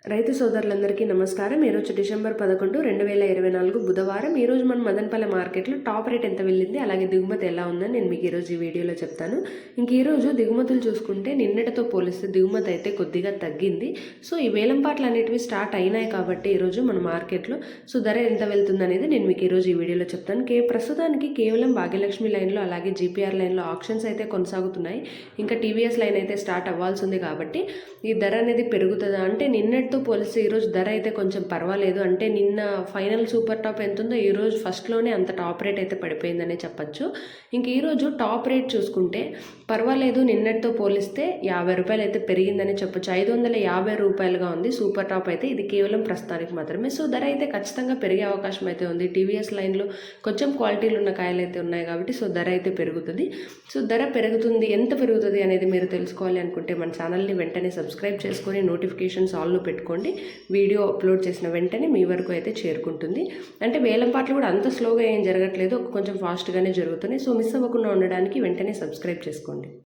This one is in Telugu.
రైతు సోదరులందరికీ నమస్కారం. ఈరోజు డిసెంబర్ 11, 2024 బుధవారం. ఈరోజు మన మదనపల్లె మార్కెట్లో టాప్ రేట్ ఎంత వెళ్ళింది, అలాగే దిగుమతి ఎలా ఉందని నేను మీకు ఈరోజు ఈ వీడియోలో చెప్తాను. ఈరోజు దిగుమతులు చూసుకుంటే నిన్నటితో పోలిస్తే దిగుమతి అయితే కొద్దిగా తగ్గింది. సో ఈ వేలంపాట్లు అనేటివి స్టార్ట్ అయినాయి కాబట్టి ఈరోజు మన మార్కెట్లో ధర ఎంత వెళ్తుంది అనేది నేను మీకు ఈరోజు ఈ వీడియోలో చెప్తాను. ప్రస్తుతానికి కేవలం భాగ్యలక్ష్మి లైన్లో అలాగే జీపీఆర్ లైన్లో ఆప్షన్స్ అయితే కొనసాగుతున్నాయి. ఇంకా టీవీఎస్ లైన్ అయితే స్టార్ట్ అవ్వాల్సి ఉంది కాబట్టి ఈ ధర అనేది పెరుగుతుందా అంటే నిన్నటితో పోలిస్తే ఈరోజు ధర అయితే కొంచెం పర్వాలేదు. అంటే నిన్న ఫైనల్ సూపర్ టాప్ ఎంత ఉందో ఈరోజు ఫస్ట్లోనే అంత టాప్ రేట్ అయితే పడిపోయిందనే చెప్పచ్చు. ఈరోజు టాప్ రేట్ చూసుకుంటే పర్వాలేదు, నిన్నటితో పోలిస్తే 50 రూపాయలు అయితే పెరిగిందని చెప్పొచ్చు. 550 రూపాయలుగా ఉంది సూపర్ టాప్ అయితే. ఇది కేవలం ప్రస్తుతానికి మాత్రమే. సో ధర అయితే ఖచ్చితంగా పెరిగే అవకాశం అయితే ఉంది. టీవీఎస్ లైన్లో కొంచెం క్వాలిటీలు ఉన్న కాయలు అయితే ఉన్నాయి కాబట్టి ధర అయితే పెరుగుతుంది. ధర పెరుగుతుంది, ఎంత పెరుగుతుంది అనేది మీరు తెలుసుకోవాలి అనుకుంటే మన ఛానల్ని వెంటనే సబ్స్క్రైబ్ చేసుకొని నోటిఫికేషన్స్ ఆల్లో పెట్టుకోండి. వీడియో అప్లోడ్ చేసిన వెంటనే మీ వరకు అయితే చేరుకుంటుంది. అంటే వేలంపాట్లు కూడా అంత స్లోగా ఏం జరగట్లేదు, కొంచెం ఫాస్ట్గానే జరుగుతున్నాయి. మిస్ అవ్వకుండా ఉండడానికి వెంటనే సబ్స్క్రైబ్ చేసుకోండి.